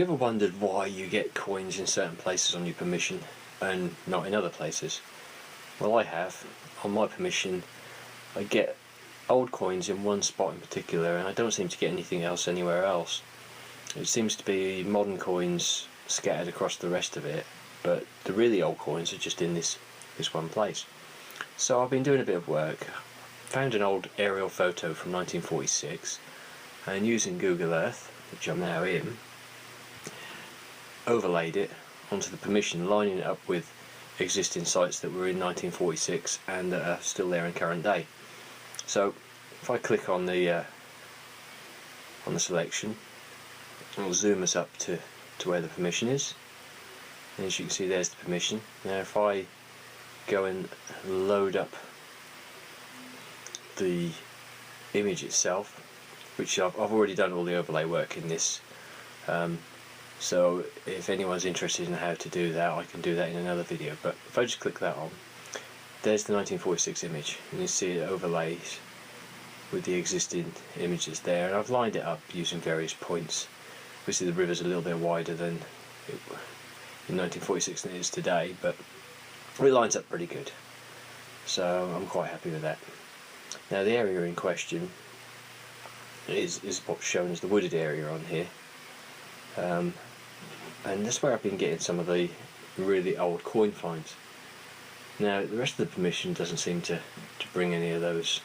ever wondered why you get coins in certain places on your permission and not in other places? Well, I have. On my permission, I get old coins in one spot in particular, and I don't seem to get anything else anywhere else. It seems to be modern coins scattered across the rest of it, but the really old coins are just in this one place. So I've been doing a bit of work, found an old aerial photo from 1946, and using Google Earth, which I'm now in, overlaid it onto the permission, lining it up with existing sites that were in 1946 and that are still there in current day. So if I click on the selection, it'll zoom us up to where the permission is, and as you can see, there's the permission. Now if I go and load up the image itself, which I've already done all the overlay work in this, so if anyone's interested in how to do that, I can do that in another video. But if I just click that on, there's the 1946 image, and you see it overlays with the existing images there, and I've lined it up using various points. Obviously the river's a little bit wider than in 1946 than it is today, but it lines up pretty good, so I'm quite happy with that. Now the area in question is what's shown as the wooded area on here, and that's where I've been getting some of the really old coin finds. Now the rest of the permission doesn't seem to bring any of those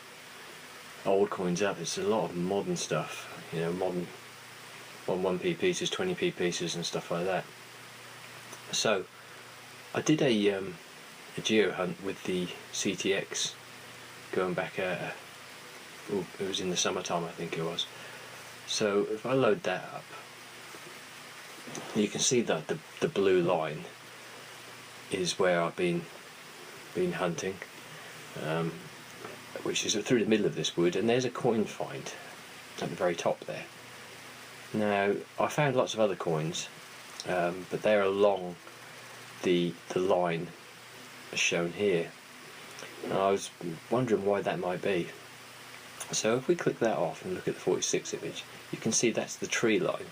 old coins up. It's a lot of modern stuff, you know, modern 1p pieces, 20p pieces and stuff like that. So I did a geo hunt with the CTX going back it was in the summertime, I think it was. So if I load that up, you can see that the blue line is where I've been hunting, which is through the middle of this wood, and there's a coin find at the very top there. Now I found lots of other coins, but they're along the line as shown here, and I was wondering why that might be. So if we click that off and look at the 46 image, you can see that's the tree line.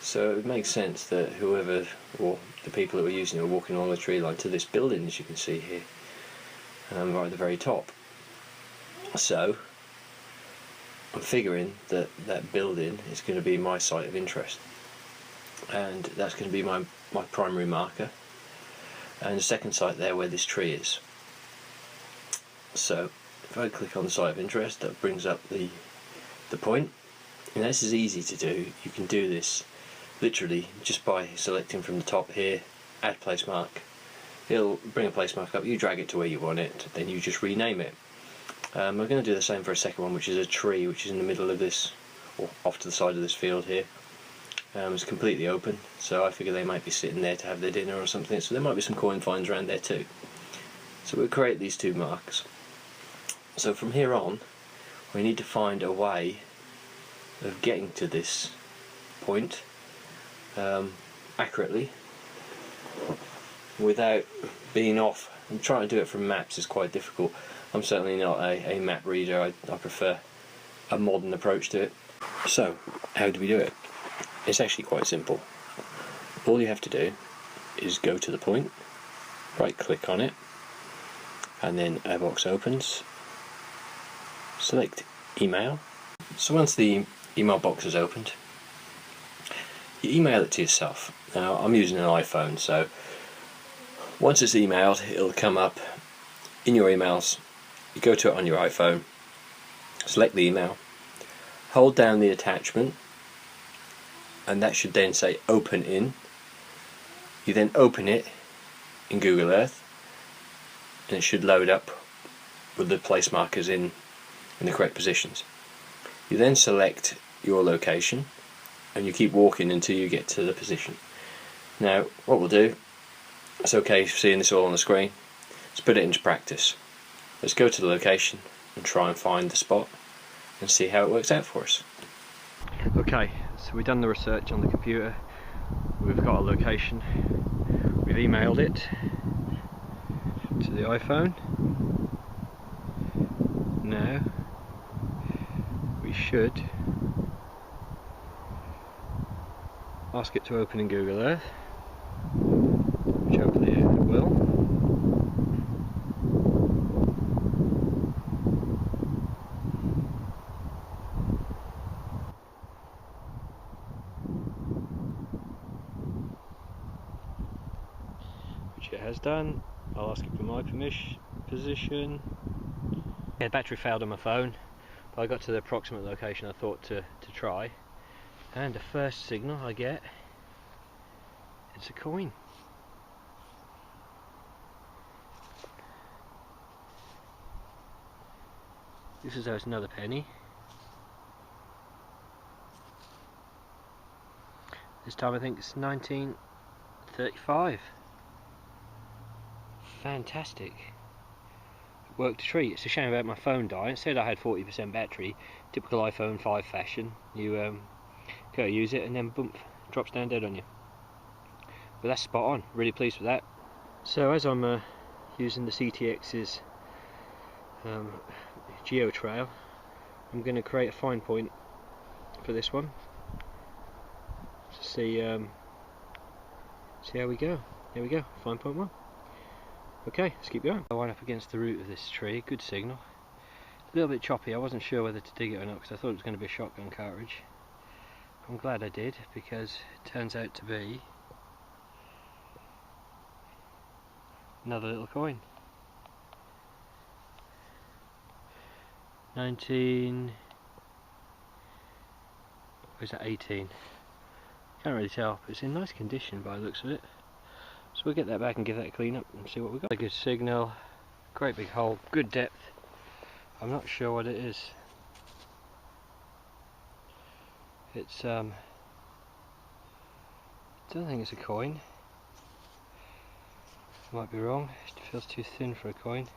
So it would make sense that whoever, or the people that were using it, were walking along the tree line to this building, as you can see here, right at the very top. So I'm figuring that that building is going to be my site of interest, and that's going to be my primary marker, and the second site there where this tree is. So if I click on the site of interest, that brings up the point, and this is easy to do. You can do this literally just by selecting from the top here, add place mark. It'll bring a place mark up, you drag it to where you want it, then you just rename it. We're going to do the same for a second one, which is a tree, which is in the middle of this, or off to the side of this field here. It's completely open, so I figure they might be sitting there to have their dinner or something, so there might be some coin finds around there too. So we'll create these two marks. So from here on, we need to find a way of getting to this point accurately without being off. And trying to do it from maps is quite difficult. I'm certainly not a map reader. I prefer a modern approach to it. So how do we do it? It's actually quite simple. All you have to do is go to the point, right click on it, and then a box opens, select email. So once the email box is opened, you email it to yourself. Now I'm using an iPhone, so once it's emailed, it'll come up in your emails. You go to it on your iPhone, select the email, hold down the attachment, and that should then say open in. You then open it in Google Earth, and it should load up with the place markers in the correct positions. You then select your location, and you keep walking until you get to the position. Now what we'll do, it's okay seeing this all on the screen, let's put it into practice. Let's go to the location and try and find the spot and see how it works out for us. Okay, so we've done the research on the computer, we've got a location, we've emailed it to the iPhone. Now we should ask it to open in Google Earth, which hopefully it will. Which it has done. I'll ask it for my position. Yeah, the battery failed on my phone, but I got to the approximate location I thought to try, and the first signal I get, it's a coin. This is another penny. This time I think it's 1935. Fantastic. Worked a treat. It's a shame about my phone dying. It said I had 40% battery, typical iPhone 5 fashion. You go use it and then boom, drops down dead on you. But that's spot on. Really pleased with that. So as I'm using the CTX's geo trail, I'm going to create a find point for this one to see how we go. There we go, find point 1. Okay, let's keep going. I went up against the root of this tree, good signal. A little bit choppy, I wasn't sure whether to dig it or not because I thought it was going to be a shotgun cartridge. I'm glad I did because it turns out to be another little coin. 19... or is that 18? Can't really tell, but it's in nice condition by the looks of it. So we'll get that back and give that a clean up and see what we've got. A good signal, great big hole, good depth. I'm not sure what it is. It's I don't think it's a coin. Might be wrong, it feels too thin for a coin.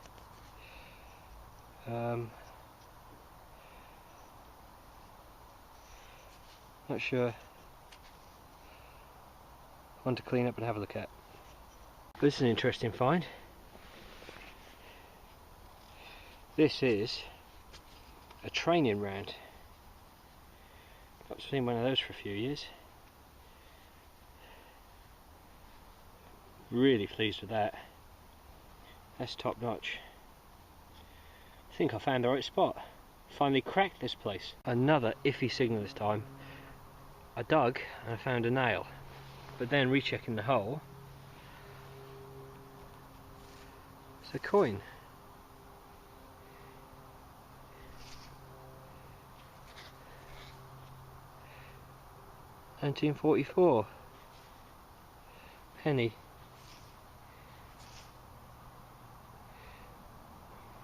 Not sure. One to clean up and have a look at. This is an interesting find. This is a training round. I've seen one of those for a few years. Really pleased with that. That's top notch. I think I found the right spot. Finally cracked this place. Another iffy signal this time. I dug and I found a nail, but then rechecking the hole, it's a coin. $1944 penny.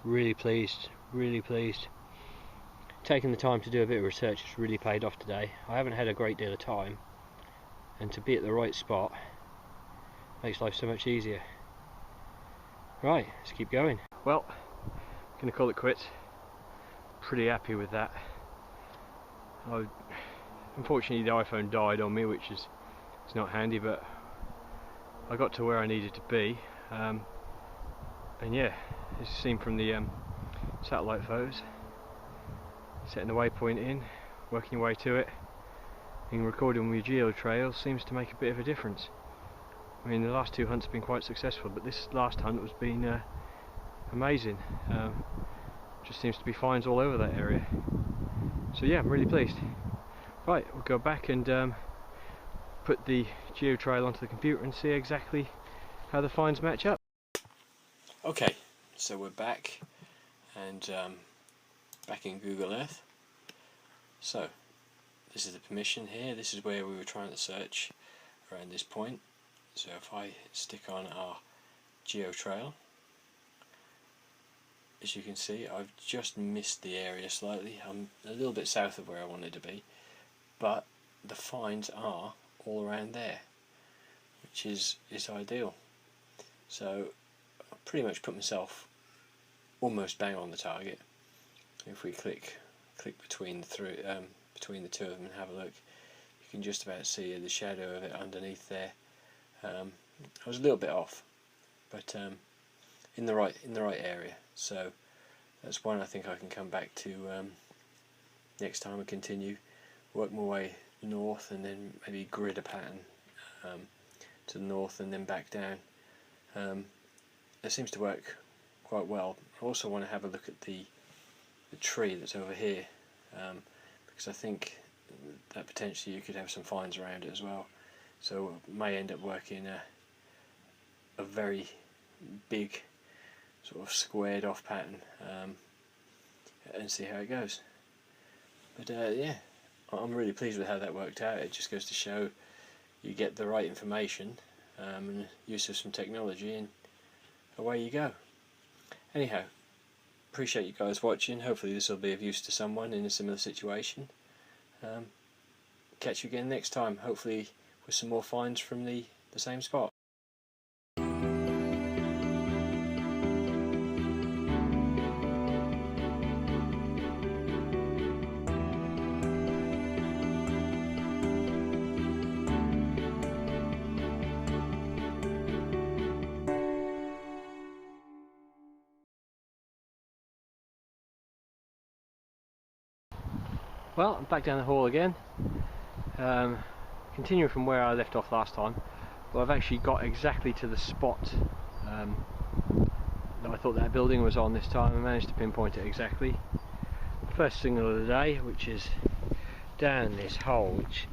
Really pleased, really pleased. Taking the time to do a bit of research has really paid off today. I haven't had a great deal of time, and to be at the right spot makes life so much easier. Right, let's keep going. Well, I'm gonna call it quits. Pretty happy with that. Unfortunately the iPhone died on me, which is it's not handy, but I got to where I needed to be, and yeah, as you've seen from the satellite photos, setting the waypoint in, working your way to it, and recording with your geo trails seems to make a bit of a difference. I mean, the last 2 hunts have been quite successful, but this last hunt has been amazing. Just seems to be finds all over that area. So yeah, I'm really pleased. Right, we'll go back and put the geo trail onto the computer and see exactly how the finds match up. Okay, so we're back and back in Google Earth. So this is the permission here. This is where we were trying to search around this point. So if I stick on our geo trail, as you can see, I've just missed the area slightly. I'm a little bit south of where I wanted to be, but the finds are all around there, which is ideal. So I pretty much put myself almost bang on the target. If we click between the two of them and have a look, you can just about see the shadow of it underneath there. I was a little bit off, but in the right area. So that's one I think I can come back to next time and continue, work my way north and then maybe grid a pattern to the north and then back down. It seems to work quite well. I also want to have a look at the tree that's over here, because I think that potentially you could have some finds around it as well. So it may end up working a very big sort of squared off pattern, and see how it goes. But yeah, I'm really pleased with how that worked out. It just goes to show you get the right information and use of some technology, and away you go. Anyhow, appreciate you guys watching. Hopefully this will be of use to someone in a similar situation. Catch you again next time, hopefully with some more finds from the same spot. Well, I'm back down the hall again, continuing from where I left off last time. But I've actually got exactly to the spot that I thought that building was on this time. I managed to pinpoint it exactly. First signal of the day, which is down this hole, which,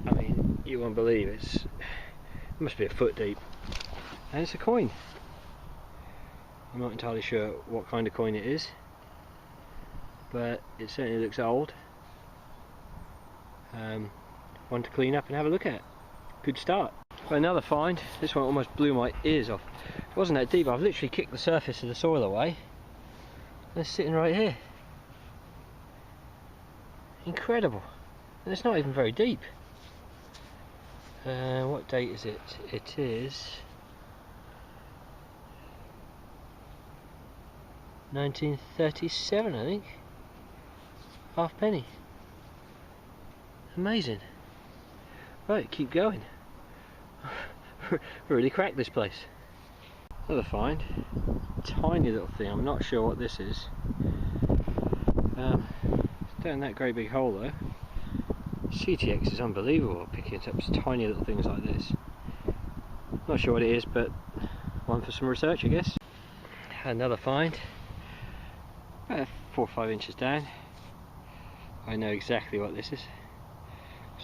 I mean, you won't believe it must be a foot deep, and it's a coin. I'm not entirely sure what kind of coin it is, but it certainly looks old. One to clean up and have a look at. Good start. But another find. This one almost blew my ears off. It wasn't that deep. I've literally kicked the surface of the soil away. And it's sitting right here. Incredible. And it's not even very deep. What date is it? It is 1937, I think. Halfpenny. Amazing. Right, keep going. Really cracked this place. Another find. Tiny little thing. I'm not sure what this is. It's down that great big hole though. CTX is unbelievable at picking up tiny little things like this. Not sure what it is, but one for some research, I guess. Another find. About 4 or 5 inches down. I know exactly what this is.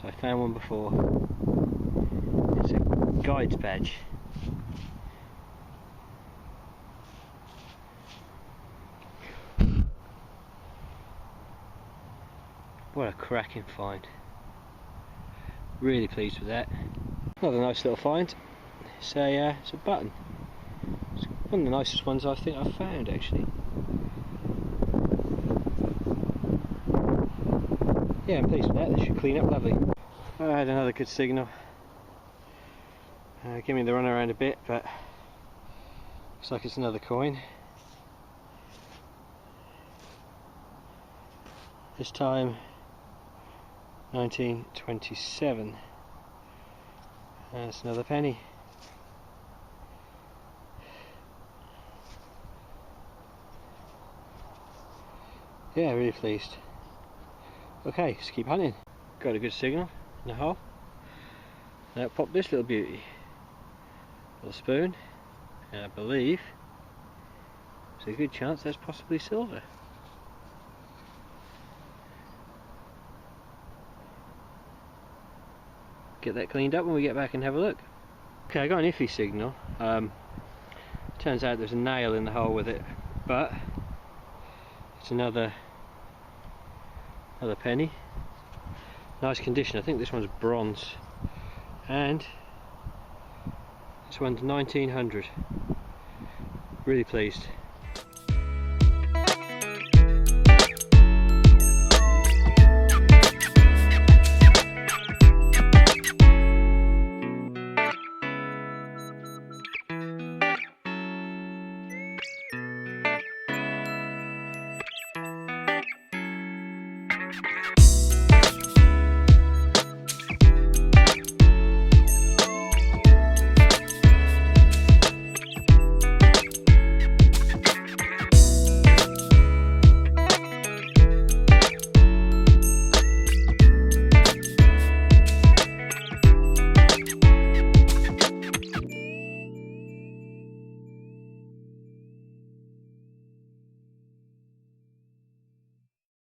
So I found one before. It's a guide's badge. What a cracking find. Really pleased with that. Another nice little find. It's a button. It's one of the nicest ones I think I've found actually. Yeah, I'm pleased with that. That should clean up lovely. I had another good signal. Give me the run around a bit, but looks like it's another coin. This time 1927. That's another penny. Yeah, really pleased. Okay, just keep hunting. Got a good signal in the hole. Now pop this little beauty. Little spoon. And I believe there's a good chance that's possibly silver. Get that cleaned up when we get back and have a look. Okay, I got an iffy signal. Turns out there's a nail in the hole with it, but it's another penny. Nice condition. I think this one's bronze, and this one's 1900. Really pleased.